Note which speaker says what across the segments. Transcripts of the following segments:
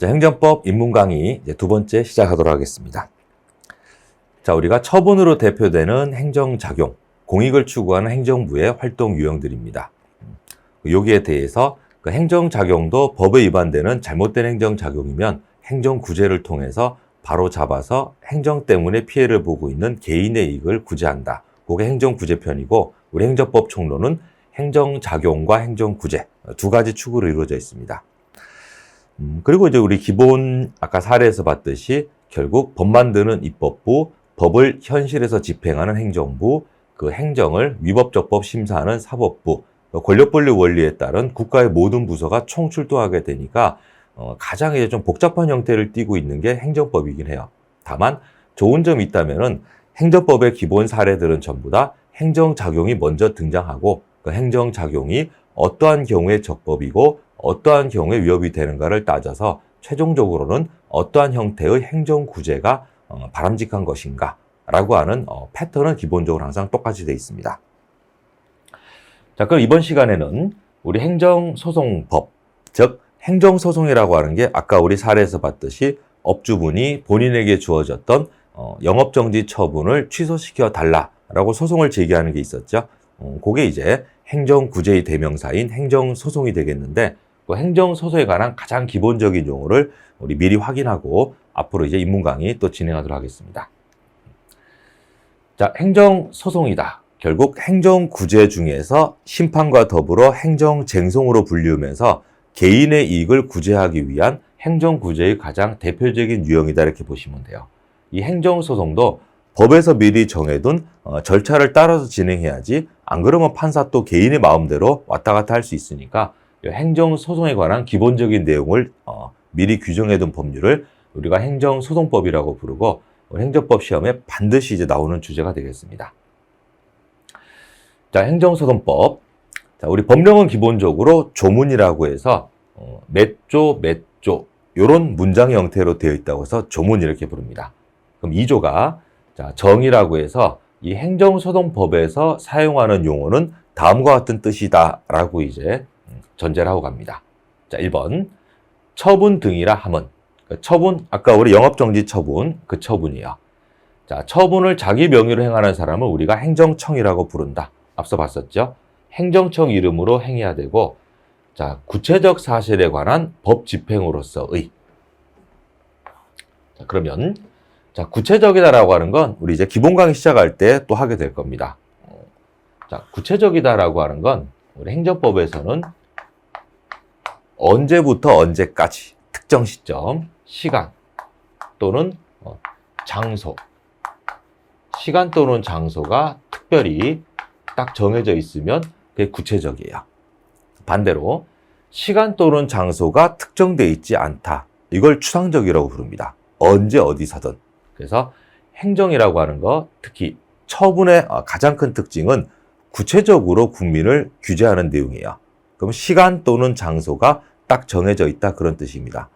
Speaker 1: 자, 행정법 입문 강의 이제 두 번째 시작하도록 하겠습니다. 자, 우리가 처분으로 대표되는 행정작용, 공익을 추구하는 행정부의 활동 유형들입니다. 여기에 대해서 그 행정작용도 법에 위반되는 잘못된 행정작용이면 행정구제를 통해서 바로 잡아서 행정 때문에 피해를 보고 있는 개인의 이익을 구제한다. 그게 행정구제편이고, 우리 행정법 총론은 행정작용과 행정구제 두 가지 축으로 이루어져 있습니다. 그리고 이제 우리 기본 아까 사례에서 봤듯이 결국 법 만드는 입법부, 법을 현실에서 집행하는 행정부, 그 행정을 위법적법 심사하는 사법부, 권력분립 원리에 따른 국가의 모든 부서가 총출동하게 되니까 가장 이제 좀 복잡한 형태를 띠고 있는 게 행정법이긴 해요. 다만 좋은 점이 있다면은 행정법의 기본 사례들은 전부 다 행정작용이 먼저 등장하고 그 행정작용이 어떠한 경우에 적법이고 어떠한 경우에 위협이 되는가를 따져서 최종적으로는 어떠한 형태의 행정구제가 바람직한 것인가 라고 하는 패턴은 기본적으로 항상 똑같이 되어 있습니다. 자, 그럼 이번 시간에는 우리 행정소송법, 즉 행정소송이라고 하는 게 아까 우리 사례에서 봤듯이 업주분이 본인에게 주어졌던 영업정지 처분을 취소시켜 달라라고 소송을 제기하는 게 있었죠. 그게 이제 행정구제의 대명사인 행정소송이 되겠는데, 그 행정소송에 관한 가장 기본적인 용어를 우리 미리 확인하고 앞으로 이제 입문 강의 또 진행하도록 하겠습니다. 자, 행정소송이다. 결국 행정구제 중에서 심판과 더불어 행정쟁송으로 분류하면서 개인의 이익을 구제하기 위한 행정구제의 가장 대표적인 유형이다 이렇게 보시면 돼요. 이 행정소송도 법에서 미리 정해둔 절차를 따라서 진행해야지 안 그러면 판사 또 개인의 마음대로 왔다 갔다 할 수 있으니까 행정소송에 관한 기본적인 내용을 미리 규정해둔 법률을 우리가 행정소송법이라고 부르고 행정법 시험에 반드시 이제 나오는 주제가 되겠습니다. 자, 행정소송법. 자, 우리 법령은 기본적으로 조문이라고 해서 몇 조 이런 문장 형태로 되어 있다고 해서 조문 이렇게 부릅니다. 그럼 2조가 자, 정의라고 해서 이 행정소송법에서 사용하는 용어는 다음과 같은 뜻이다라고 이제 전제를 하고 갑니다. 자, 1번 처분 등이라 함은, 처분 아까 우리 영업정지 처분 그 처분이에요. 자, 처분을 자기 명의로 행하는 사람을 우리가 행정청이라고 부른다. 앞서 봤었죠. 행정청 이름으로 행해야 되고, 자, 구체적 사실에 관한 법 집행으로서의. 자, 그러면 자, 구체적이다라고 하는 건 우리 이제 기본 강의 시작할 때 또 하게 될 겁니다. 자, 구체적이다라고 하는 건 우리 행정법에서는 언제부터 언제까지 특정 시점, 시간 또는 장소, 시간 또는 장소가 특별히 딱 정해져 있으면 그게 구체적이에요. 반대로 시간 또는 장소가 특정되어 있지 않다. 이걸 추상적이라고 부릅니다. 언제 어디서든. 그래서 행정이라고 하는 거, 특히 처분의 가장 큰 특징은 구체적으로 국민을 규제하는 내용이에요. 그럼 시간 또는 장소가 딱 정해져 있다 그런 뜻입니다.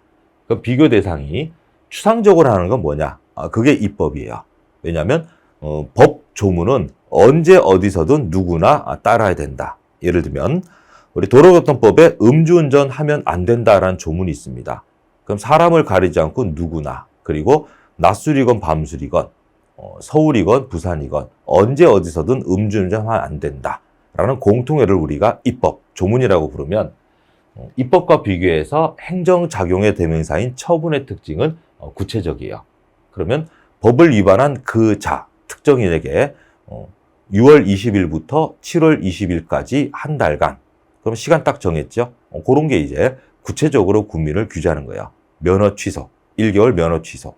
Speaker 1: 그럼 비교 대상이 추상적으로 하는 건 뭐냐? 그게 입법이에요. 왜냐하면 법 조문은 언제 어디서든 누구나 따라야 된다. 예를 들면 우리 도로교통법에 음주운전 하면 안 된다라는 조문이 있습니다. 그럼 사람을 가리지 않고 누구나, 그리고 낮술이건 밤술이건 서울이건 부산이건 언제 어디서든 음주운전 하면 안 된다라는 공통어를 우리가 입법, 조문이라고 부르면, 입법과 비교해서 행정작용의 대명사인 처분의 특징은 구체적이에요. 그러면 법을 위반한 그 자, 특정인에게 6월 20일부터 7월 20일까지 한 달간, 그럼 시간 딱 정했죠? 그런 게 이제 구체적으로 국민을 규제하는 거예요. 면허 취소, 1개월 면허 취소.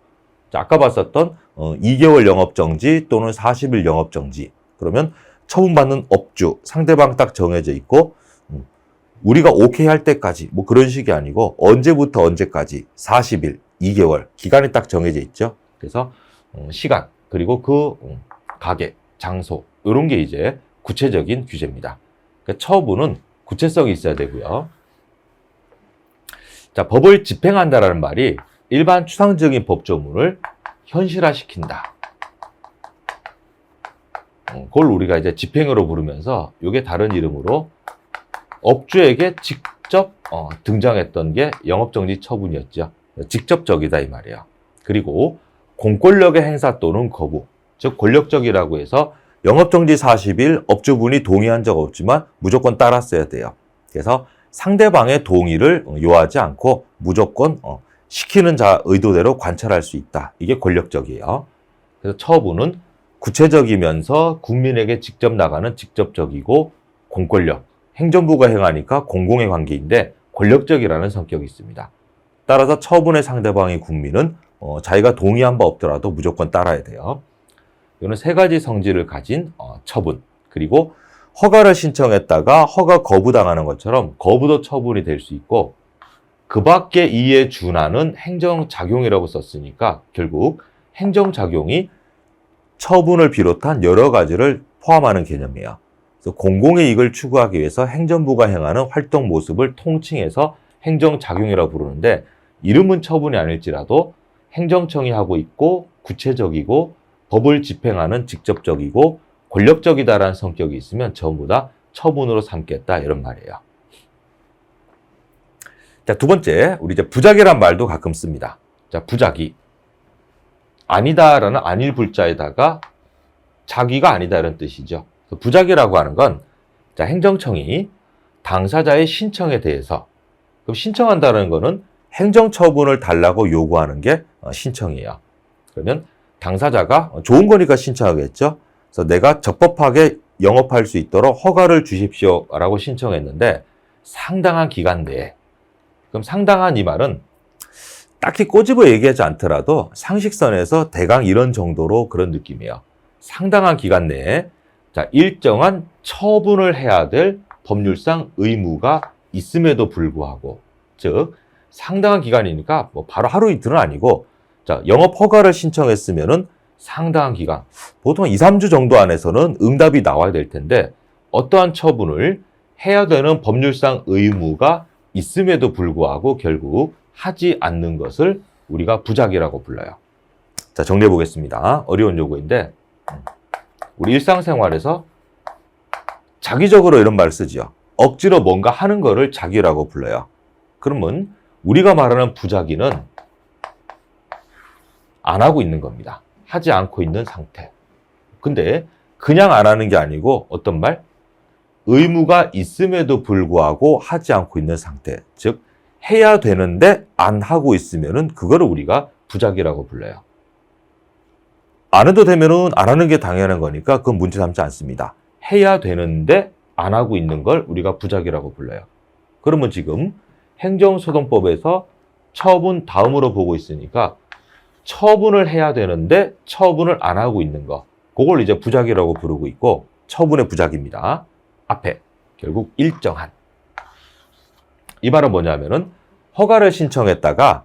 Speaker 1: 자, 아까 봤었던 2개월 영업정지 또는 40일 영업정지. 그러면 처분받는 업주, 상대방 딱 정해져 있고, 우리가 오케이 할 때까지, 뭐 그런 식이 아니고, 언제부터 언제까지, 40일, 2개월, 기간이 딱 정해져 있죠. 그래서 시간, 그리고 그 가게, 장소, 이런 게 이제 구체적인 규제입니다. 그러니까 처분은 구체성이 있어야 되고요. 자, 법을 집행한다라는 말이 일반 추상적인 법조문을 현실화시킨다. 그걸 우리가 이제 집행으로 부르면서 이게 다른 이름으로 업주에게 직접 등장했던 게 영업정지 처분이었죠. 직접적이다 이 말이에요. 그리고 공권력의 행사 또는 거부, 즉 권력적이라고 해서 영업정지 40일 업주분이 동의한 적 없지만 무조건 따랐어야 돼요. 그래서 상대방의 동의를 요하지 않고 무조건 시키는 자 의도대로 관찰할 수 있다. 이게 권력적이에요. 그래서 처분은 구체적이면서 국민에게 직접 나가는 직접적이고 공권력, 행정부가 행하니까 공공의 관계인데 권력적이라는 성격이 있습니다. 따라서 처분의 상대방인 국민은 자기가 동의한 바 없더라도 무조건 따라야 돼요. 이거는 세 가지 성질을 가진 처분, 그리고 허가를 신청했다가 허가 거부당하는 것처럼 거부도 처분이 될 수 있고 그 밖에 이에 준하는 행정작용이라고 썼으니까 결국 행정작용이 처분을 비롯한 여러 가지를 포함하는 개념이에요. 그래서 공공의 이익을 추구하기 위해서 행정부가 행하는 활동 모습을 통칭해서 행정작용이라고 부르는데 이름은 처분이 아닐지라도 행정청이 하고 있고 구체적이고 법을 집행하는 직접적이고 권력적이다라는 성격이 있으면 전부 다 처분으로 삼겠다 이런 말이에요. 자, 두 번째, 우리 이제 부작이란 말도 가끔 씁니다. 자, 부작이. 아니다라는 아닐 불자에다가 자기가 아니다 이런 뜻이죠. 부작이라고 하는 건 자, 행정청이 당사자의 신청에 대해서 그럼 신청한다는 거는 행정처분을 달라고 요구하는 게 신청이에요. 그러면 당사자가 좋은 거니까 신청하겠죠. 그래서 내가 적법하게 영업할 수 있도록 허가를 주십시오라고 신청했는데 상당한 기간 내에 그럼 상당한 이 말은 딱히 꼬집어 얘기하지 않더라도 상식선에서 대강 이런 정도로 그런 느낌이에요. 상당한 기간 내에 자, 일정한 처분을 해야 될 법률상 의무가 있음에도 불구하고 즉 상당한 기간이니까 뭐 바로 하루 이틀은 아니고 자, 영업 허가를 신청했으면은 상당한 기간 보통 2, 3주 정도 안에서는 응답이 나와야 될 텐데 어떠한 처분을 해야 되는 법률상 의무가 있음에도 불구하고 결국 하지 않는 것을 우리가 부작이라고 불러요. 자, 정리해 보겠습니다. 어려운 용어인데 우리 일상생활에서 자기적으로 이런 말을 쓰죠. 억지로 뭔가 하는 거를 자기라고 불러요. 그러면 우리가 말하는 부작위는 안 하고 있는 겁니다. 하지 않고 있는 상태. 근데 그냥 안 하는 게 아니고 어떤 말? 의무가 있음에도 불구하고 하지 않고 있는 상태. 즉 해야 되는데 안 하고 있으면은 그거를 우리가 부작위라고 불러요. 안 해도 되면은 안 하는 게 당연한 거니까 그건 문제 삼지 않습니다. 해야 되는데 안 하고 있는 걸 우리가 부작위라고 불러요. 그러면 지금 행정소송법에서 처분 다음으로 보고 있으니까 처분을 해야 되는데 처분을 안 하고 있는 거 그걸 이제 부작위라고 부르고 있고 처분의 부작위입니다. 앞에 결국 일정한 이 말은 뭐냐면은 허가를 신청했다가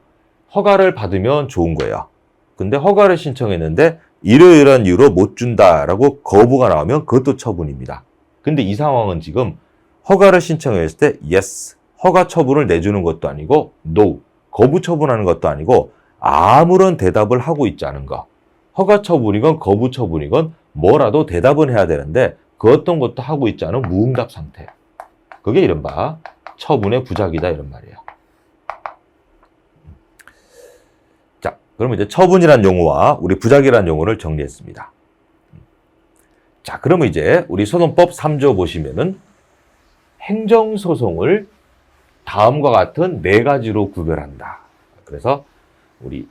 Speaker 1: 허가를 받으면 좋은 거예요. 근데 허가를 신청했는데 이러이러한 이유로 못 준다라고 거부가 나오면 그것도 처분입니다. 근데 이 상황은 지금 허가를 신청했을 때 yes, 허가 처분을 내주는 것도 아니고 no, 거부 처분하는 것도 아니고 아무런 대답을 하고 있지 않은 거. 허가 처분이건 거부 처분이건 뭐라도 대답은 해야 되는데 그 어떤 것도 하고 있지 않은 무응답 상태. 그게 이른바 처분의 부작위다 이런 말이에요. 자, 그러면 이제 처분이란 용어와 우리 부작위란 용어를 정리했습니다. 자, 그러면 이제 우리 소송법 3조 보시면은 행정소송을 다음과 같은 4가지로 구별한다. 그래서 우리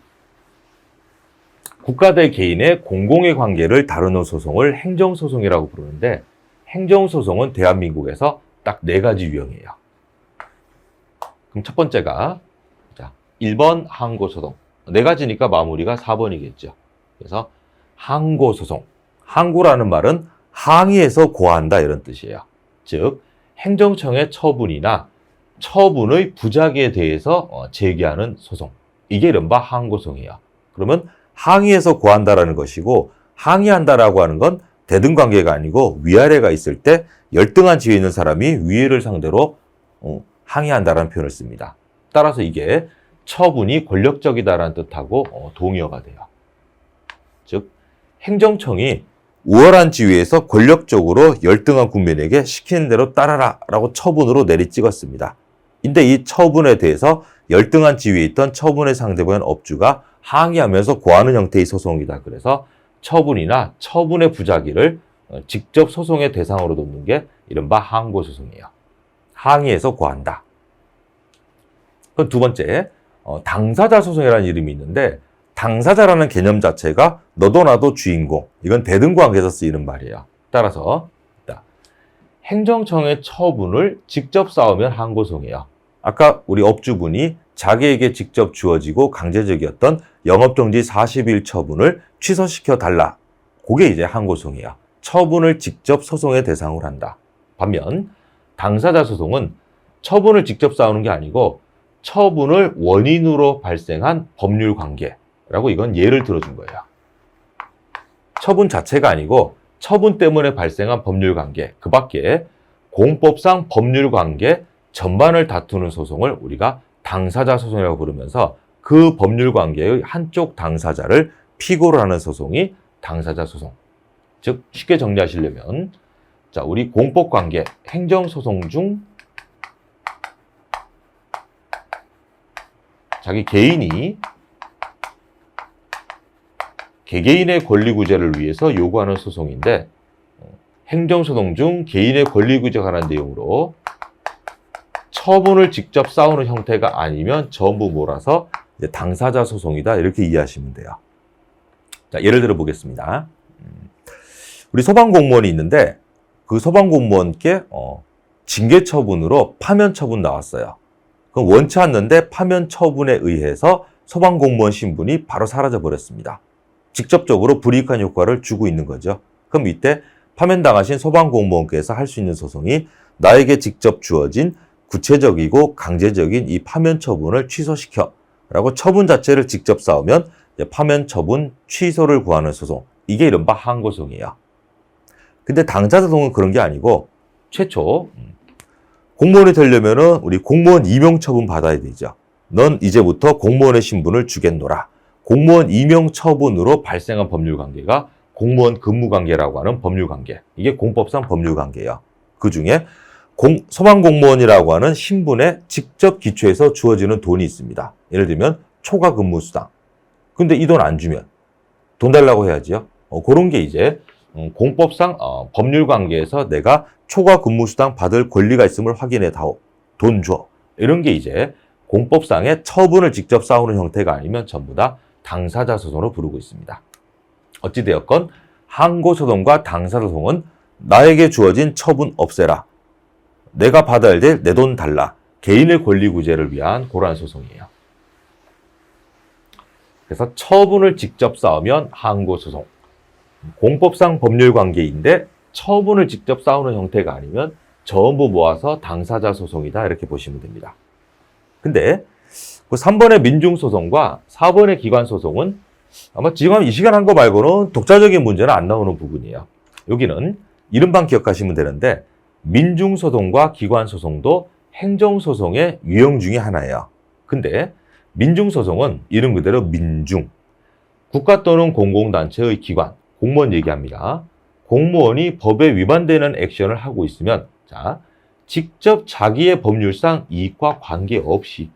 Speaker 1: 국가 대 개인의 공공의 관계를 다루는 소송을 행정소송이라고 부르는데 행정소송은 대한민국에서 딱 4가지 유형이에요. 그럼 첫 번째가 자, 1번 항고소송. 4가지니까 마무리가 4번이겠죠. 그래서 항고소송. 항고라는 말은 항의해서 고한다 이런 뜻이에요. 즉 행정청의 처분이나 처분의 부작위에 대해서 제기하는 소송. 이게 이른바 항고소송이에요. 그러면 항의해서 고한다라는 것이고 항의한다라고 하는 건 대등 관계가 아니고 위아래가 있을 때 열등한 지위에 있는 사람이 위를 상대로 항의한다라는 표현을 씁니다. 따라서 이게 처분이 권력적이다라는 뜻하고 동의어가 돼요. 즉 행정청이 우월한 지위에서 권력적으로 열등한 국민에게 시키는 대로 따라라 라고 처분으로 내리 찍었습니다. 근데 이 처분에 대해서 열등한 지위에 있던 처분의 상대방인 업주가 항의하면서 고하는 형태의 소송이다. 그래서 처분이나 처분의 부작위를 직접 소송의 대상으로 놓는 게 이른바 항고소송이에요. 항의해서 고한다. 그럼 두 번째, 당사자 소송이라는 이름이 있는데 당사자라는 개념 자체가 너도 나도 주인공, 이건 대등관계에서 쓰이는 말이에요. 따라서 행정청의 처분을 직접 쌓으면 항고소송이에요. 아까 우리 업주분이 자기에게 직접 주어지고 강제적이었던 영업정지 40일 처분을 취소시켜 달라. 그게 이제 항고소송이에요. 처분을 직접 소송의 대상으로 한다. 반면 당사자 소송은 처분을 직접 쌓는 게 아니고 처분을 원인으로 발생한 법률 관계라고 이건 예를 들어준 거예요. 처분 자체가 아니고 처분 때문에 발생한 법률 관계, 그 밖에 공법상 법률 관계 전반을 다투는 소송을 우리가 당사자 소송이라고 부르면서 그 법률 관계의 한쪽 당사자를 피고로 하는 소송이 당사자 소송. 즉 쉽게 정리하시려면 자, 우리 공법 관계 행정 소송 중 자기 개인이 개개인의 권리 구제를 위해서 요구하는 소송인데 행정소송 중 개인의 권리 구제에 관한 내용으로 처분을 직접 싸우는 형태가 아니면 전부 몰아서 이제 당사자 소송이다 이렇게 이해하시면 돼요. 자, 예를 들어 보겠습니다. 우리 소방공무원이 있는데 그 소방공무원께 징계 처분으로 파면 처분 나왔어요. 그럼 원치 않는데 파면 처분에 의해서 소방공무원 신분이 바로 사라져 버렸습니다. 직접적으로 불이익한 효과를 주고 있는 거죠. 그럼 이때 파면당하신 소방공무원께서 할 수 있는 소송이 나에게 직접 주어진 구체적이고 강제적인 이 파면 처분을 취소시켜 라고 처분 자체를 직접 쌓으면 파면 처분 취소를 구하는 소송. 이게 이른바 항고소송이에요. 근데 당사자 소송은 그런 게 아니고 최초 공무원이 되려면은 우리 공무원 임용 처분 받아야 되죠. 넌 이제부터 공무원의 신분을 주겠노라. 공무원 임용 처분으로 발생한 법률 관계가 공무원 근무 관계라고 하는 법률 관계. 이게 공법상 법률 관계예요. 그 중에 소방공무원이라고 하는 신분에 직접 기초해서 주어지는 돈이 있습니다. 예를 들면 초과 근무 수당. 근데 이 돈 안 주면 돈 달라고 해야지요. 그런 게 이제 공법상 법률 관계에서 내가 초과 근무 수당 받을 권리가 있음을 확인해 다오. 돈 줘. 이런 게 이제 공법상의 처분을 직접 싸우는 형태가 아니면 전부 다 당사자 소송으로 부르고 있습니다. 어찌되었건 항고소송과 당사자소송은 나에게 주어진 처분 없애라. 내가 받아야 될 내 돈 달라. 개인의 권리 구제를 위한 그러한 소송이에요. 그래서 처분을 직접 싸우면 항고소송. 공법상 법률 관계인데 처분을 직접 싸우는 형태가 아니면 전부 모아서 당사자 소송이다 이렇게 보시면 됩니다. 근데 그 3번의 민중소송과 4번의 기관소송은 아마 지금 이 시간 한 거 말고는 독자적인 문제는 안 나오는 부분이에요. 여기는 이름만 기억하시면 되는데 민중소송과 기관소송도 행정소송의 유형 중에 하나예요. 근데 민중소송은 이름 그대로 민중, 국가 또는 공공단체의 기관, 공무원 얘기합니다. 공무원이 법에 위반되는 액션을 하고 있으면 자, 직접 자기의 법률상 이익과 관계없이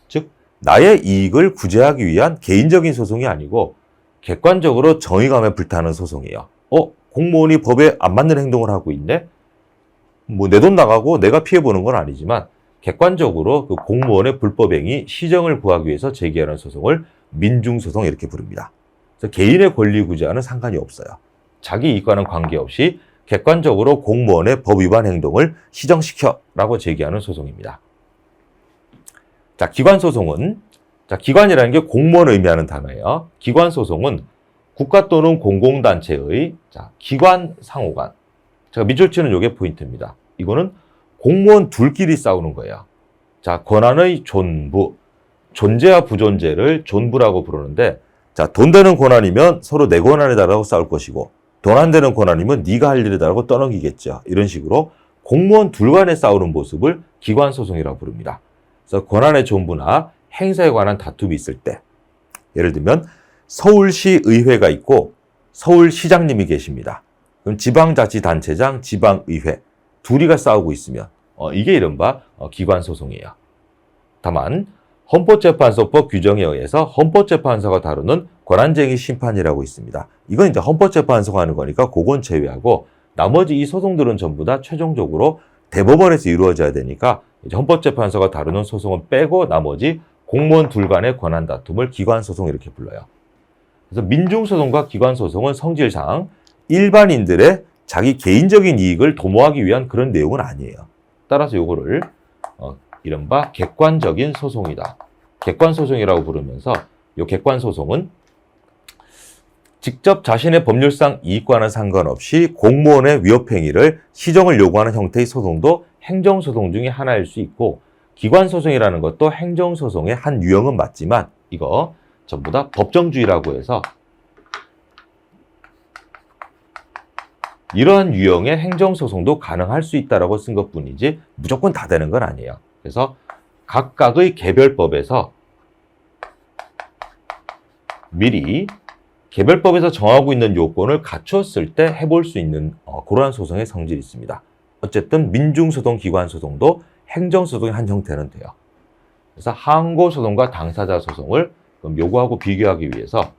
Speaker 1: 즉 나의 이익을 구제하기 위한 개인적인 소송이 아니고 객관적으로 정의감에 불타는 소송이에요. 공무원이 법에 안 맞는 행동을 하고 있네? 뭐 내 돈 나가고 내가 피해보는 건 아니지만 객관적으로 그 공무원의 불법행위 시정을 구하기 위해서 제기하는 소송을 민중소송 이렇게 부릅니다. 그래서 개인의 권리 구제와는 상관이 없어요. 자기 이익과는 관계없이 객관적으로 공무원의 법 위반 행동을 시정시켜라고 제기하는 소송입니다. 자, 기관소송은 기관이라는 게 공무원을 의미하는 단어예요. 기관소송은 국가 또는 공공단체의 기관 상호간. 제가 밑줄 치는 요게 포인트입니다. 이거는 공무원 둘끼리 싸우는 거예요. 자, 권한의 존부, 존재와 부존재를 존부라고 부르는데 돈 되는 권한이면 서로 내 권한에 달라고 싸울 것이고 돈 안 되는 권한이면 네가 할 일에 달라고 떠넘기겠죠. 이런 식으로 공무원 둘 간에 싸우는 모습을 기관소송이라고 부릅니다. 그래서 권한의 존부나 행사에 관한 다툼이 있을 때 예를 들면 서울시 의회가 있고 서울시장님이 계십니다. 그럼 지방자치단체장, 지방의회 둘이가 싸우고 있으면 이게 이른바 기관소송이에요. 다만 헌법재판소법 규정에 의해서 헌법재판소가 다루는 권한쟁의 심판이라고 있습니다. 이건 이제 헌법재판소가 하는 거니까 그건 제외하고 나머지 이 소송들은 전부 다 최종적으로 대법원에서 이루어져야 되니까 이제 헌법재판소가 다루는 소송은 빼고 나머지 공무원 둘 간의 권한 다툼을 기관소송 이렇게 불러요. 그래서 민중소송과 기관소송은 성질상 일반인들의 자기 개인적인 이익을 도모하기 위한 그런 내용은 아니에요. 따라서 요거를 이른바 객관적인 소송이다. 객관소송이라고 부르면서 요 객관소송은 직접 자신의 법률상 이익과는 상관없이 공무원의 위협행위를 시정을 요구하는 형태의 소송도 행정소송 중에 하나일 수 있고 기관소송이라는 것도 행정소송의 한 유형은 맞지만 이거 전부 다 법정주의라고 해서 이러한 유형의 행정소송도 가능할 수 있다라고 쓴 것뿐이지 무조건 다 되는 건 아니에요. 그래서 각각의 개별법에서 미리 개별법에서 정하고 있는 요건을 갖추었을 때 해볼 수 있는 그러한 소송의 성질이 있습니다. 어쨌든 민중소송, 기관소송도 행정소송의 한 형태는 돼요. 그래서 항고소송과 당사자 소송을 요구하고 비교하기 위해서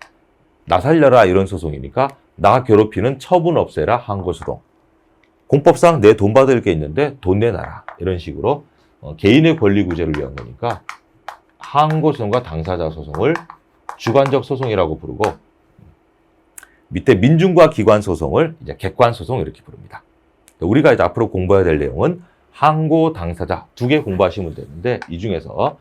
Speaker 1: 나 살려라 이런 소송이니까 나 괴롭히는 처분 없애라 항고소송. 공법상 내 돈 받을 게 있는데 돈 내놔라 이런 식으로 개인의 권리 구제를 위한 거니까 항고소송과 당사자 소송을 주관적 소송이라고 부르고 밑에 민중과 기관 소송을 이제 객관 소송 이렇게 부릅니다. 우리가 이제 앞으로 공부해야 될 내용은 항고, 당사자 두 개 공부하시면 되는데 이 중에서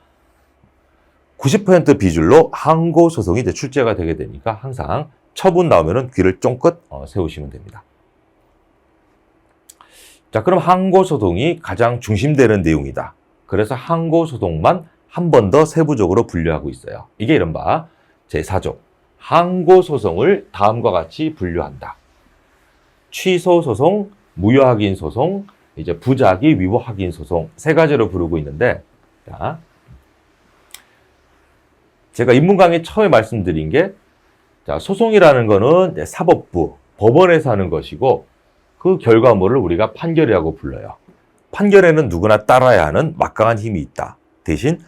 Speaker 1: 90% 비율로 항고 소송이 이제 출제가 되게 되니까 항상 처분 나오면은 귀를 쫑긋 세우시면 됩니다. 자, 그럼 항고 소송이 가장 중심되는 내용이다. 그래서 항고 소송만 한 번 더 세부적으로 분류하고 있어요. 이게 이른바 제4조 항고 소송을 다음과 같이 분류한다. 취소 소송, 무효 확인 소송, 이제 부작위 위법 확인 소송 세 가지로 부르고 있는데, 자, 제가 입문 강의 처음에 말씀드린 게, 자, 소송이라는 거는 사법부, 법원에서 하는 것이고, 그 결과물을 우리가 판결이라고 불러요. 판결에는 누구나 따라야 하는 막강한 힘이 있다. 대신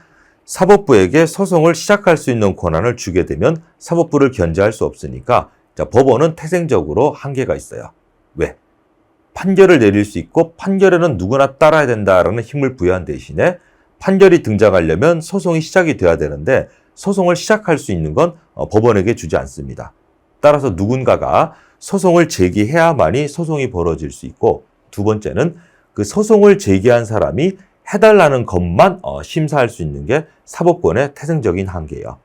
Speaker 1: 사법부에게 소송을 시작할 수 있는 권한을 주게 되면 사법부를 견제할 수 없으니까 자, 법원은 태생적으로 한계가 있어요. 왜? 판결을 내릴 수 있고 판결에는 누구나 따라야 된다라는 힘을 부여한 대신에 판결이 등장하려면 소송이 시작이 돼야 되는데 소송을 시작할 수 있는 건 법원에게 주지 않습니다. 따라서 누군가가 소송을 제기해야만이 소송이 벌어질 수 있고 두 번째는 그 소송을 제기한 사람이 해달라는 것만 심사할 수 있는 게 사법권의 태생적인 한계예요.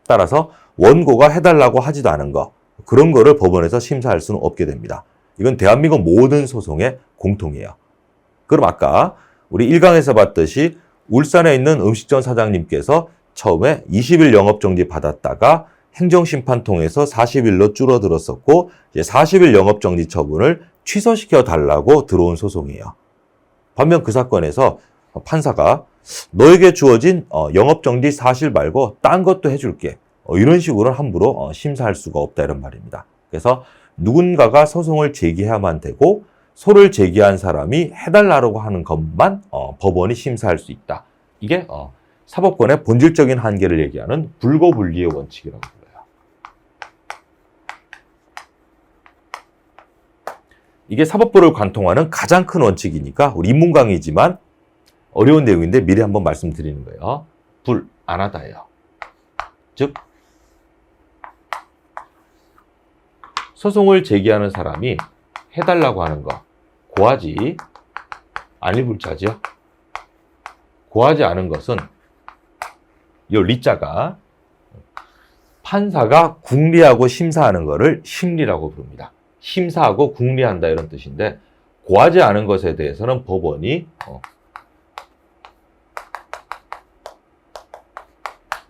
Speaker 1: 따라서 원고가 해달라고 하지도 않은 거 그런 거를 법원에서 심사할 수는 없게 됩니다. 이건 대한민국 모든 소송의 공통이에요. 그럼 아까 우리 1강에서 봤듯이 울산에 있는 음식점 사장님께서 처음에 20일 영업정지 받았다가 행정심판 통해서 40일로 줄어들었었고 이제 40일 영업정지 처분을 취소시켜 달라고 들어온 소송이에요. 반면 그 사건에서 판사가 너에게 주어진 영업정지 사실 말고 딴 것도 해줄게. 이런 식으로는 함부로 심사할 수가 없다 이런 말입니다. 그래서 누군가가 소송을 제기해야만 되고 소를 제기한 사람이 해달라고 하는 것만 법원이 심사할 수 있다. 이게 사법권의 본질적인 한계를 얘기하는 불고불리의 원칙이라고 불러요. 이게 사법부를 관통하는 가장 큰 원칙이니까 우리 입문 강의지만 어려운 내용인데 미리 한번 말씀드리는 거예요. 불 안 하다예요. 즉 소송을 제기하는 사람이 해달라고 하는 거 고하지 아니 불자죠. 고하지 않은 것은 이 리자가 판사가 궁리하고 심사하는 거를 심리라고 부릅니다. 심사하고 궁리한다 이런 뜻인데 고하지 않은 것에 대해서는 법원이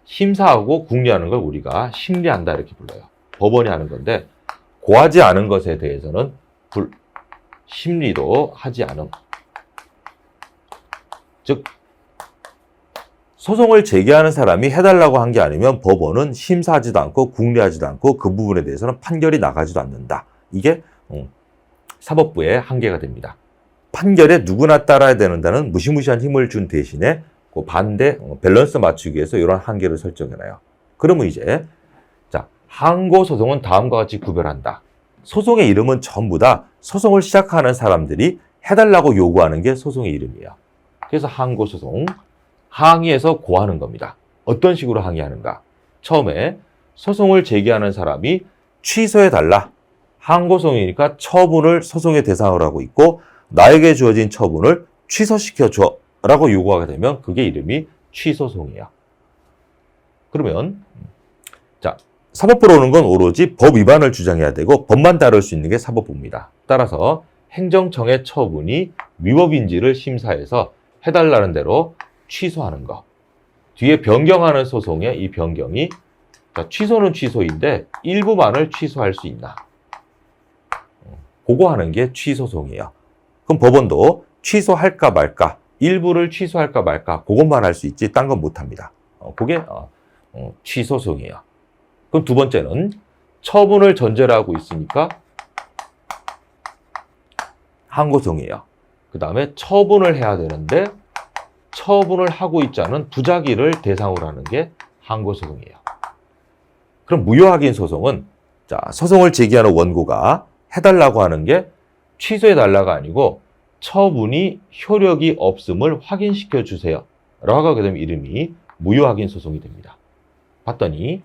Speaker 1: 심사하고 궁리하는 걸 우리가 심리한다 이렇게 불러요. 법원이 하는 건데 고하지 않은 것에 대해서는 심리도 하지 않음. 즉 소송을 제기하는 사람이 해달라고 한 게 아니면 법원은 심사하지도 않고 궁리하지도 않고 그 부분에 대해서는 판결이 나가지도 않는다. 이게 사법부의 한계가 됩니다. 판결에 누구나 따라야 된다는 무시무시한 힘을 준 대신에 그 반대 밸런스 맞추기 위해서 이런 한계를 설정해놔요. 그러면 이제 자, 항고 소송은 다음과 같이 구별한다. 소송의 이름은 전부 다 소송을 시작하는 사람들이 해달라고 요구하는 게 소송의 이름이에요. 그래서 항고 소송, 항의해서 고하는 겁니다. 어떤 식으로 항의하는가? 처음에 소송을 제기하는 사람이 취소해달라. 항고소송이니까 처분을 소송의 대상으로 하고 있고 나에게 주어진 처분을 취소시켜줘 라고 요구하게 되면 그게 이름이 취소송이야. 그러면 자, 사법부로 오는 건 오로지 법 위반을 주장해야 되고 법만 다룰 수 있는 게 사법부입니다. 따라서 행정청의 처분이 위법인지를 심사해서 해달라는 대로 취소하는 거. 뒤에 변경하는 소송에 이 변경이 자, 취소는 취소인데 일부만을 취소할 수 있나? 그거 하는 게 취소송이에요. 그럼 법원도 취소할까 말까, 일부를 취소할까 말까 그것만 할 수 있지 딴 건 못합니다. 그게 취소송이에요. 그럼 두 번째는 처분을 전제로 하고 있으니까 항고송이에요. 그 다음에 처분을 해야 되는데 처분을 하고 있지 않은 부작위를 대상으로 하는 게 항고소송이에요. 그럼 무효확인 소송은 자, 소송을 제기하는 원고가 해달라고 하는 게 취소해달라가 아니고 처분이 효력이 없음을 확인시켜 주세요 라고 하게 되면 이름이 무효확인 소송이 됩니다. 봤더니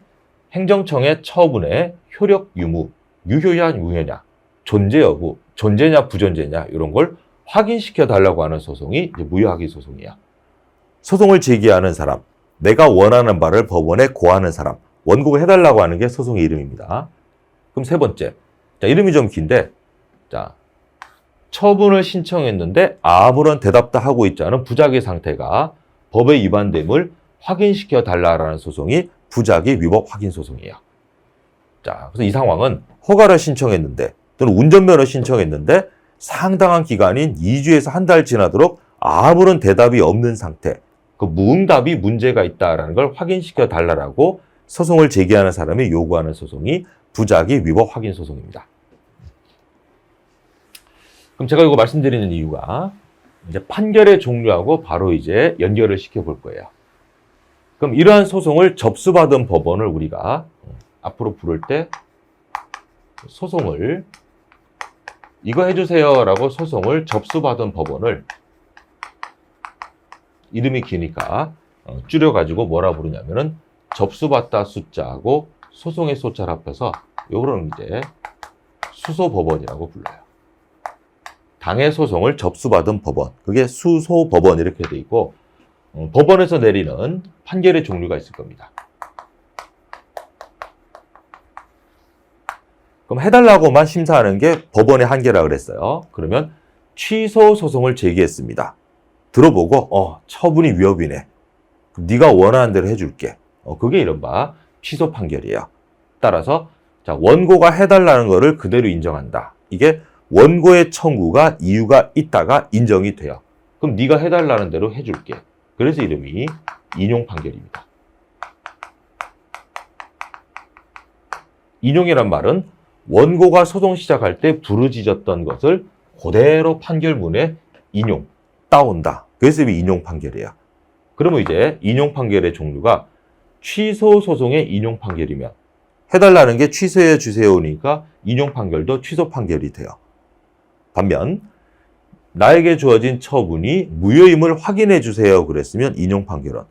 Speaker 1: 행정청의 처분의 효력 유무, 유효냐 무효냐, 존재 여부, 존재냐 부존재냐 이런 걸 확인시켜 달라고 하는 소송이 이제 무효확인 소송이야. 소송을 제기하는 사람, 내가 원하는 바를 법원에 고하는 사람, 원고가 해달라고 하는 게 소송의 이름입니다. 그럼 세 번째, 자, 이름이 좀 긴데, 자, 처분을 신청했는데 아무런 대답도 하고 있지 않은 부작위 상태가 법에 위반됨을 확인시켜 달라라는 소송이 부작위 위법 확인 소송이에요. 자, 그래서 이 상황은 허가를 신청했는데 또는 운전면허를 신청했는데 상당한 기간인 2주에서 한 달 지나도록 아무런 대답이 없는 상태, 그 무응답이 문제가 있다라는 걸 확인시켜 달라라고 소송을 제기하는 사람이 요구하는 소송이 부작위 위법 확인 소송입니다. 그럼 제가 이거 말씀드리는 이유가 이제 판결의 종류하고 바로 이제 연결을 시켜볼 거예요. 그럼 이러한 소송을 접수받은 법원을 우리가 앞으로 부를 때 소송을 이거 해주세요 라고 소송을 접수받은 법원을 이름이 기니까 줄여가지고 뭐라 부르냐면은 접수받다 숫자하고 소송의 숫자를 합해서 요거는 이제 수소법원이라고 불러요. 당해 소송을 접수받은 법원, 그게 수소법원 이렇게 돼 있고 법원에서 내리는 판결의 종류가 있을 겁니다. 그럼 해달라고만 심사하는 게 법원의 한계라 그랬어요. 그러면 취소 소송을 제기했습니다. 들어보고 처분이 위법이네. 그럼 네가 원하는 대로 해줄게. 그게 이른바 취소 판결이에요. 따라서 자, 원고가 해달라는 거를 그대로 인정한다. 이게 원고의 청구가 이유가 있다가 인정이 돼요. 그럼 네가 해달라는 대로 해줄게. 그래서 이름이 인용 판결입니다. 인용이란 말은 원고가 소송 시작할 때 부르짖었던 것을 그대로 판결문에 인용, 따온다. 그래서 인용 판결이에요. 그러면 이제 인용 판결의 종류가 취소 소송의 인용 판결이면 해달라는 게 취소해 주세요니까 인용 판결도 취소 판결이 돼요. 반면 나에게 주어진 처분이 무효임을 확인해 주세요 그랬으면 인용 판결은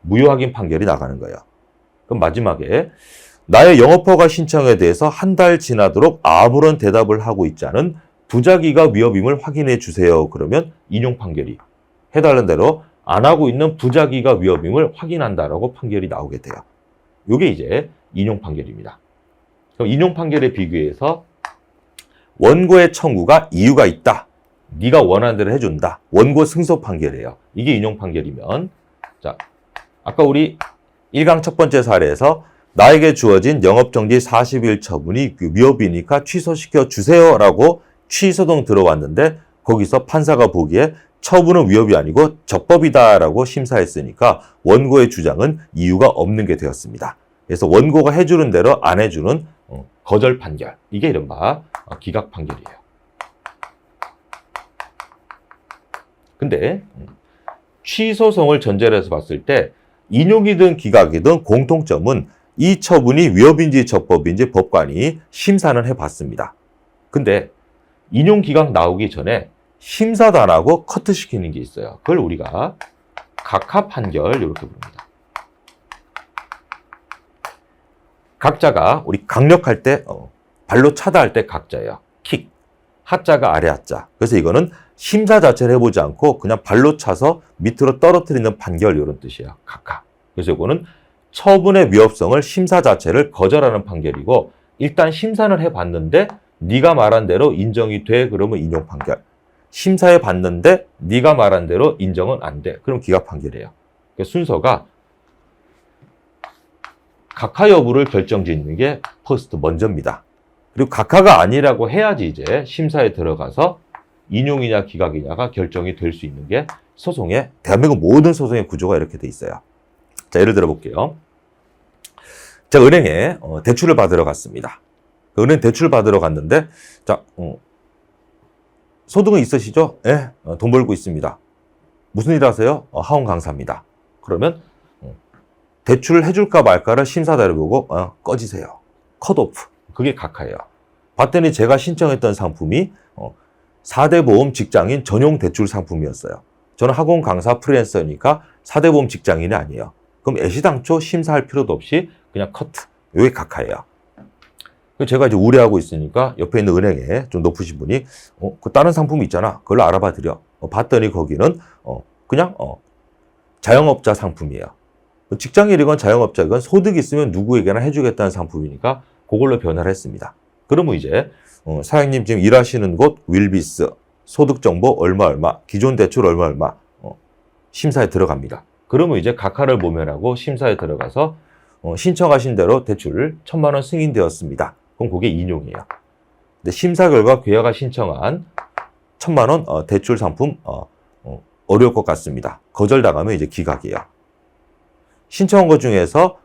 Speaker 1: 무효 확인 판결이 나가는 거예요. 그럼 마지막에 나의 영업허가 신청에 대해서 한 달 지나도록 아무런 대답을 하고 있지 않은 부작위가 위법임을 확인해 주세요 그러면 인용 판결이 해달라는 대로 안 하고 있는 부작위가 위법임을 확인한다라고 판결이 나오게 돼요. 이게 이제 인용 판결입니다. 그럼 인용 판결에 비교해서 원고의 청구가 이유가 있다. 네가 원하는 대로 해준다. 원고 승소 판결이에요. 이게 인용 판결이면 자, 아까 우리 1강 첫 번째 사례에서 나에게 주어진 영업정지 40일 처분이 위법이니까 취소시켜 주세요라고 취소동 들어왔는데 거기서 판사가 보기에 처분은 위법이 아니고 적법이다라고 심사했으니까 원고의 주장은 이유가 없는 게 되었습니다. 그래서 원고가 해주는 대로 안 해주는 거절 판결. 이게 이른바 기각 판결이에요. 근데 취소송을 전제로 해서 봤을 때 인용이든 기각이든 공통점은 이 처분이 위법인지 적법인지 법관이 심사는 해봤습니다. 근데 인용 기각 나오기 전에 심사도 안 하고 커트시키는 게 있어요. 그걸 우리가 각하 판결 이렇게 부릅니다. 각자가 우리 강력할 때 발로 차다 할 때 각자예요. 킥. 하자가 아래 하자. 그래서 이거는 심사 자체를 해보지 않고 그냥 발로 차서 밑으로 떨어뜨리는 판결 이런 뜻이에요. 각하. 그래서 이거는 처분의 위법성을 심사 자체를 거절하는 판결이고 일단 심사는 해봤는데 네가 말한 대로 인정이 돼 그러면 인용 판결. 심사해 봤는데 네가 말한 대로 인정은 안 돼. 그럼 기각 판결이에요. 그러니까 순서가 각하 여부를 결정짓는 게 퍼스트 먼저입니다. 그리고 각하가 아니라고 해야지 이제 심사에 들어가서 인용이냐 기각이냐가 결정이 될 수 있는 게 소송의 대한민국 모든 소송의 구조가 이렇게 돼 있어요. 자, 예를 들어 볼게요. 제가 은행에 대출을 받으러 갔습니다. 은행 대출 받으러 갔는데 자, 소득은 있으시죠? 네, 돈 벌고 있습니다. 무슨 일 하세요? 하원 강사입니다. 그러면 대출을 해줄까 말까를 심사대로 보고 꺼지세요. 컷오프. 그게 각하예요. 봤더니 제가 신청했던 상품이 4대 보험 직장인 전용 대출 상품이었어요. 저는 학원 강사 프리랜서니까 4대 보험 직장인이 아니에요. 그럼 애시당초 심사할 필요도 없이 그냥 커트. 이게 각하예요. 제가 이제 우려하고 있으니까 옆에 있는 은행에 좀 높으신 분이 그 다른 상품이 있잖아. 그걸 알아봐 드려. 봤더니 거기는 그냥 자영업자 상품이에요. 직장인이건 자영업자건 소득이 있으면 누구에게나 해주겠다는 상품이니까 그걸로 변화를 했습니다. 그러면 이제 사장님 지금 일하시는 곳 윌비스 소득정보 얼마 기존 대출 얼마 심사에 들어갑니다. 그러면 이제 각하를 모면하고 심사에 들어가서 신청하신 대로 대출 1,000만 원 승인되었습니다. 그럼 그게 인용이에요. 근데 심사 결과 괴하가 신청한 1,000만 원 대출 상품 어려울 것 같습니다. 거절당하면 이제 기각이에요. 신청한 것 중에서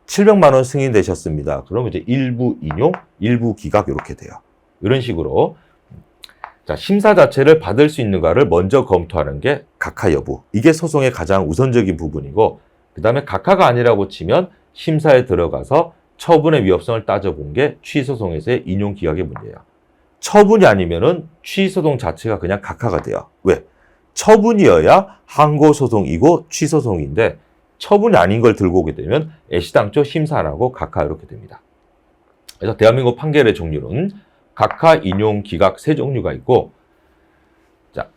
Speaker 1: 700만 원 승인되셨습니다. 그러면 이제 일부 인용, 일부 기각 이렇게 돼요. 이런 식으로 자, 심사 자체를 받을 수 있는가를 먼저 검토하는 게 각하 여부. 이게 소송의 가장 우선적인 부분이고 그 다음에 각하가 아니라고 치면 심사에 들어가서 처분의 위법성을 따져본 게 취소송에서의 인용 기각의 문제예요. 처분이 아니면은 취소송 자체가 그냥 각하가 돼요. 왜? 처분이어야 항고소송이고 취소송인데 처분이 아닌 걸 들고 오게 되면 애시당초 심사 안 하고 각하 이렇게 됩니다. 그래서 대한민국 판결의 종류는 각하, 인용, 기각 세 종류가 있고 자,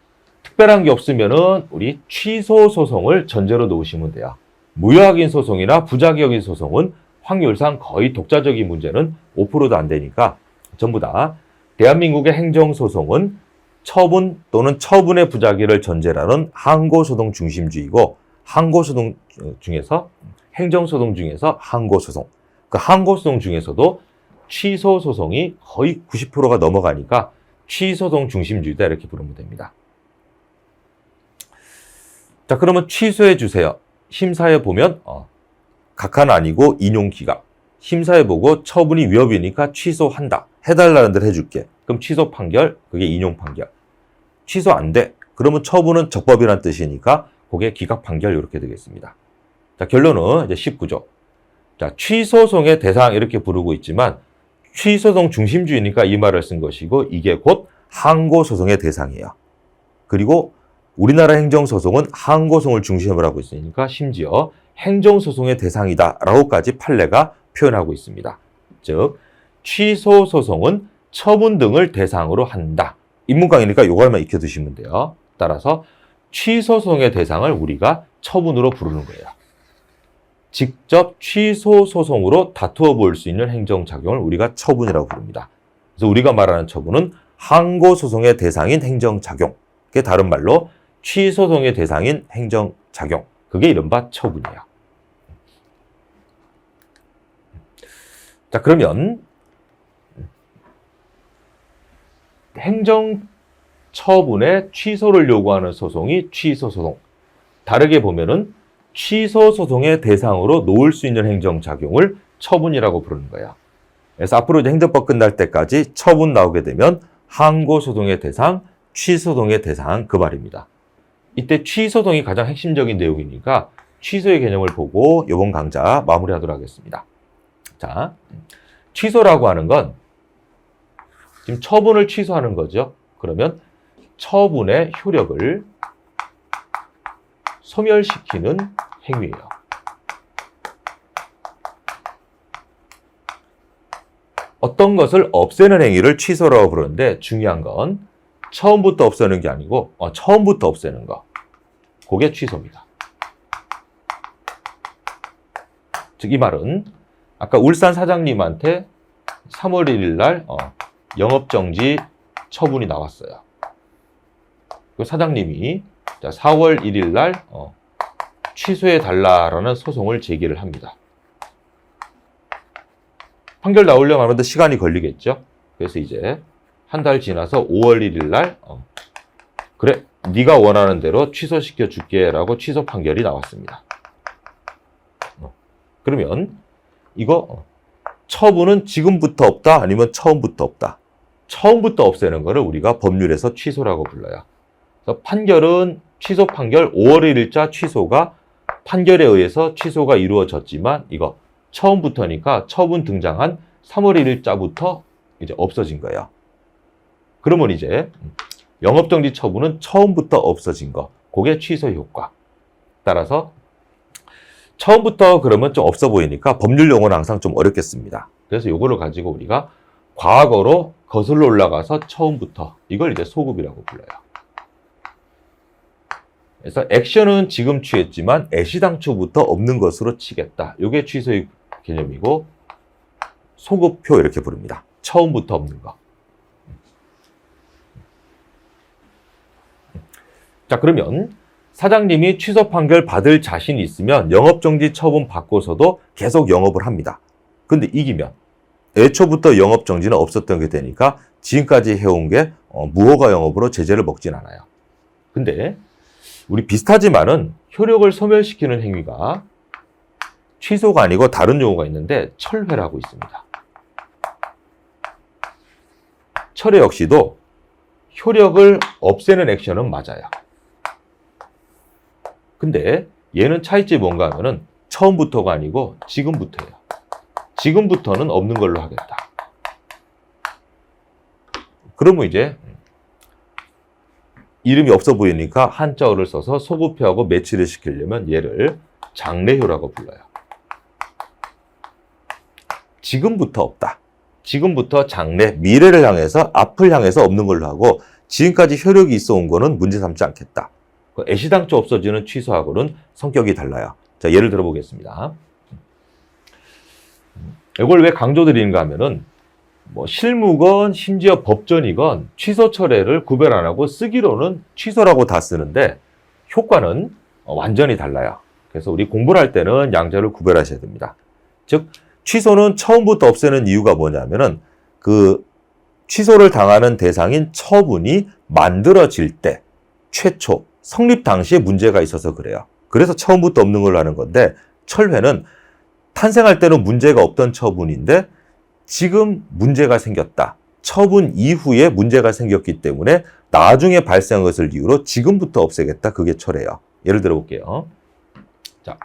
Speaker 1: 특별한 게 없으면은 우리 취소 소송을 전제로 놓으시면 돼요. 무효확인 소송이나 부작용인 소송은 확률상 거의 독자적인 문제는 5%도 안 되니까 전부 다 대한민국의 행정소송은 처분 또는 처분의 부작위를 전제라는 항고소송 중심주의고 항고소송 중에서 행정소송 중에서 항고소송 그 항고소송 중에서도 취소소송이 거의 90%가 넘어가니까 취소소송 중심주의다 이렇게 부르면 됩니다. 자, 그러면 취소해 주세요. 심사해 보면 각하는 아니고 인용 기각. 심사해 보고 처분이 위법이니까 취소한다. 해달라는 대로 해줄게. 그럼 취소 판결, 그게 인용 판결. 취소 안 돼. 그러면 처분은 적법이라는 뜻이니까 그게 기각 판결 이렇게 되겠습니다. 자, 결론은 이제 19조. 자, 취소송의 대상 이렇게 부르고 있지만 취소송 중심주의니까 이 말을 쓴 것이고 이게 곧 항고소송의 대상이에요. 그리고 우리나라 행정소송은 항고소송을 중심으로 하고 있으니까 심지어 행정소송의 대상이다라고까지 판례가 표현하고 있습니다. 즉 취소소송은 처분 등을 대상으로 한다. 인문강의니까 이거만 익혀두시면 돼요. 따라서 취소소송의 대상을 우리가 처분으로 부르는 거예요. 직접 취소소송으로 다투어 볼 수 있는 행정작용을 우리가 처분이라고 부릅니다. 그래서 우리가 말하는 처분은 항고소송의 대상인 행정작용. 그게 다른 말로 취소소송의 대상인 행정작용. 그게 이른바 처분이에요. 자, 그러면 행정처분의 취소를 요구하는 소송이 취소소송. 다르게 보면은 취소소송의 대상으로 놓을 수 있는 행정작용을 처분이라고 부르는 거야. 그래서 앞으로 이제 행정법 끝날 때까지 처분 나오게 되면 항고소송의 대상, 취소소송의 대상 그 말입니다. 이때 취소동이 가장 핵심적인 내용이니까 취소의 개념을 보고 이번 강좌 마무리하도록 하겠습니다. 자, 취소라고 하는 건 지금 처분을 취소하는 거죠. 그러면 처분의 효력을 소멸시키는 행위예요. 어떤 것을 없애는 행위를 취소라고 부르는데 중요한 건 처음부터 없애는 게 아니고 처음부터 없애는 거. 그게 취소입니다. 즉 이 말은 아까 울산 사장님한테 3월 1일 날 영업정지 처분이 나왔어요. 그 사장님이 4월 1일 날 취소해달라라는 소송을 제기를 합니다. 판결 나오려면 아무래도 시간이 걸리겠죠. 그래서 이제 한 달 지나서 5월 1일 날 그래 네가 원하는 대로 취소시켜 줄게 라고 취소 판결이 나왔습니다. 그러면 이거 처분은 지금부터 없다 아니면 처음부터 없다. 처음부터 없애는 거를 우리가 법률에서 취소라고 불러요. 그래서 판결은 취소 판결 5월 1일자 취소가 판결에 의해서 취소가 이루어졌지만 이거 처음부터니까 처분 등장한 3월 1일자부터 이제 없어진 거예요. 그러면 이제 영업정지 처분은 처음부터 없어진 거. 그게 취소 효과. 따라서 처음부터 그러면 좀 없어 보이니까 법률 용어는 항상 좀 어렵겠습니다. 그래서 이거를 가지고 우리가 과거로 거슬러 올라가서 처음부터 이걸 이제 소급이라고 불러요. 그래서 액션은 지금 취했지만 애시당초부터 없는 것으로 치겠다. 이게 취소의 개념이고 소급표 이렇게 부릅니다. 처음부터 없는 거. 자, 그러면 사장님이 취소 판결 받을 자신이 있으면 영업정지 처분 받고서도 계속 영업을 합니다. 근데 이기면 애초부터 영업정지는 없었던 게 되니까 지금까지 해온 게 무허가 영업으로 제재를 먹진 않아요. 근데 우리 비슷하지만은 효력을 소멸시키는 행위가 취소가 아니고 다른 용어가 있는데 철회라고 있습니다. 철회 역시도 효력을 없애는 액션은 맞아요. 근데 얘는 차이점이 뭔가 하면은 처음부터가 아니고 지금부터예요. 지금부터는 없는 걸로 하겠다. 그러면 이제 이름이 없어 보이니까 한자어를 써서 소급표하고 매치를 시키려면 얘를 장래효라고 불러요. 지금부터 없다. 지금부터 장래, 미래를 향해서 앞을 향해서 없는 걸로 하고 지금까지 효력이 있어 온 거는 문제 삼지 않겠다. 애시당초 없어지는 취소하고는 성격이 달라요. 자, 예를 들어 보겠습니다. 이걸 왜 강조드리는가 하면은 실무건 심지어 법전이건 취소 철회를 구별 안 하고 쓰기로는 취소라고 다 쓰는데 효과는 완전히 달라요. 그래서 우리 공부를 할 때는 양자를 구별하셔야 됩니다. 즉 취소는 처음부터 없애는 이유가 뭐냐면은 그 취소를 당하는 대상인 처분이 만들어질 때 최초 성립 당시에 문제가 있어서 그래요. 그래서 처음부터 없는 걸로 하는 건데 철회는 탄생할 때는 문제가 없던 처분인데 지금 문제가 생겼다. 처분 이후에 문제가 생겼기 때문에 나중에 발생한 것을 이유로 지금부터 없애겠다. 그게 철회예요. 예를 들어 볼게요. 자,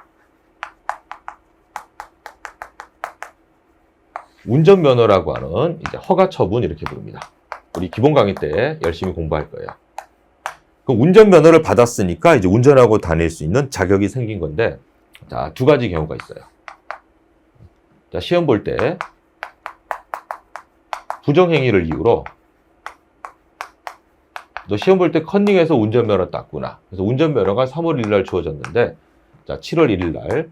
Speaker 1: 운전면허라고 하는 이제 허가 처분 이렇게 부릅니다. 우리 기본 강의 때 열심히 공부할 거예요. 그 운전면허를 받았으니까 이제 운전하고 다닐 수 있는 자격이 생긴 건데, 자, 두 가지 경우가 있어요. 자, 시험 볼 때 부정행위를 이유로 너 시험 볼 때 컨닝해서 운전면허 땄구나. 그래서 운전면허가 3월 1일 날 주어졌는데, 자, 7월 1일 날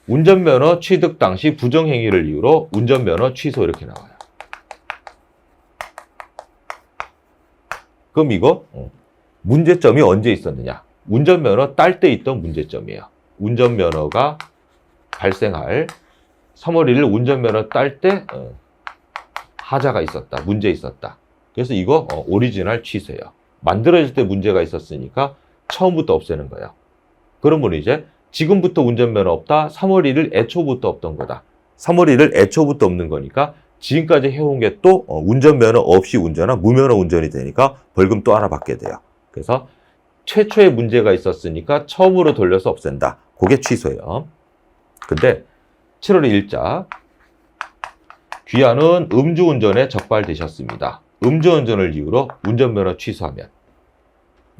Speaker 1: 운전면허 취득 당시 부정행위를 이유로 운전면허 취소 이렇게 나와요. 그럼 이거 문제점이 언제 있었느냐? 운전면허 딸 때 있던 문제점이에요. 운전면허가 발생할 3월 1일 운전면허 딸 때 하자가 있었다. 문제 있었다. 그래서 이거 오리지널 취소예요. 만들어질 때 문제가 있었으니까 처음부터 없애는 거예요. 그러면 이제 지금부터 운전면허 없다. 3월 1일 애초부터 없던 거다. 3월 1일 애초부터 없는 거니까 지금까지 해온 게 또 운전면허 없이 운전한 무면허 운전이 되니까 벌금 또 하나 받게 돼요. 그래서 최초에 문제가 있었으니까 처음으로 돌려서 없앤다. 그게 취소예요. 근데 7월 1일자 귀하는 음주운전에 적발되셨습니다. 음주운전을 이유로 운전면허 취소하면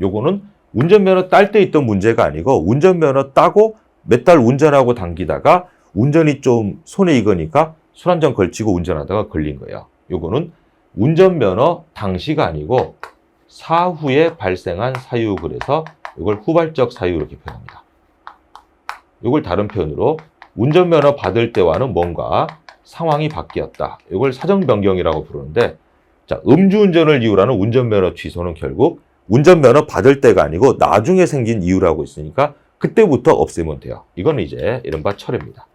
Speaker 1: 요거는 운전면허 딸 때 있던 문제가 아니고 운전면허 따고 몇 달 운전하고 당기다가 운전이 좀 손에 익으니까 술 한 잔 걸치고 운전하다가 걸린 거예요. 요거는 운전면허 당시가 아니고 사후에 발생한 사유, 그래서 이걸 후발적 사유 이렇게 표현합니다. 이걸 다른 표현으로 운전면허 받을 때와는 뭔가 상황이 바뀌었다. 이걸 사정변경이라고 부르는데, 자, 음주운전을 이유로 하는 운전면허 취소는 결국 운전면허 받을 때가 아니고 나중에 생긴 이유라고 있으니까 그때부터 없애면 돼요. 이거는 이제 이른바 철회입니다.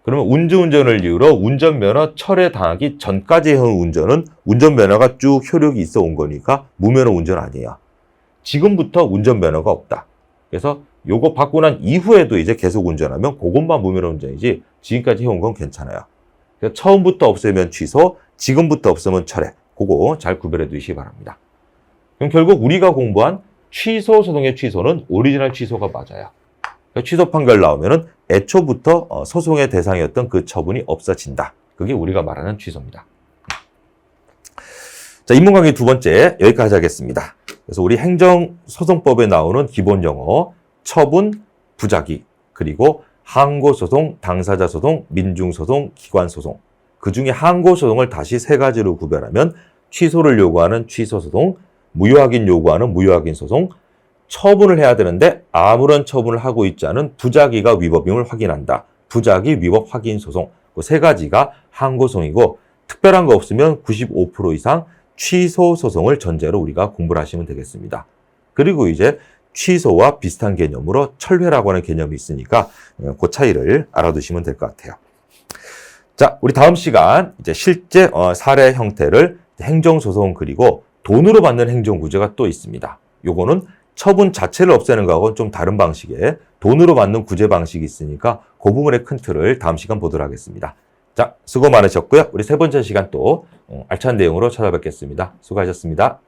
Speaker 1: 그러면 음주운전을 이유로 운전면허 철회당하기 전까지 해온 운전은 운전면허가 쭉 효력이 있어 온 거니까 무면허 운전 아니에요. 지금부터 운전면허가 없다. 그래서 요거 받고 난 이후에도 이제 계속 운전하면 그것만 무면허 운전이지 지금까지 해온 건 괜찮아요. 그래서 처음부터 없애면 취소, 지금부터 없으면 철회. 그거 잘 구별해 두시기 바랍니다. 그럼 결국 우리가 공부한 취소 소송의 취소는 오리지널 취소가 맞아요. 취소 판결 나오면은 애초부터 소송의 대상이었던 그 처분이 없어진다. 그게 우리가 말하는 취소입니다. 자, 입문 강의 두 번째 여기까지 하겠습니다. 그래서 우리 행정소송법에 나오는 기본 용어, 처분, 부작위, 그리고 항고소송, 당사자소송, 민중소송, 기관소송. 그 중에 항고소송을 다시 세 가지로 구별하면 취소를 요구하는 취소소송, 무효확인 요구하는 무효확인 소송, 처분을 해야 되는데 아무런 처분을 하고 있지 않은 부작위가 위법임을 확인한다. 부작위 위법 확인 소송. 그 세 가지가 항고소송이고 특별한 거 없으면 95% 이상 취소 소송을 전제로 우리가 공부를 하시면 되겠습니다. 그리고 이제 취소와 비슷한 개념으로 철회라고 하는 개념이 있으니까 그 차이를 알아두시면 될 것 같아요. 자, 우리 다음 시간 이제 실제 사례 형태를 행정소송 그리고 돈으로 받는 행정구제가 또 있습니다. 요거는 처분 자체를 없애는 거하고는 좀 다른 방식의 돈으로 받는 구제 방식이 있으니까 그 부분의 큰 틀을 다음 시간 보도록 하겠습니다. 자, 수고 많으셨고요. 우리 세 번째 시간 또 알찬 내용으로 찾아뵙겠습니다. 수고하셨습니다.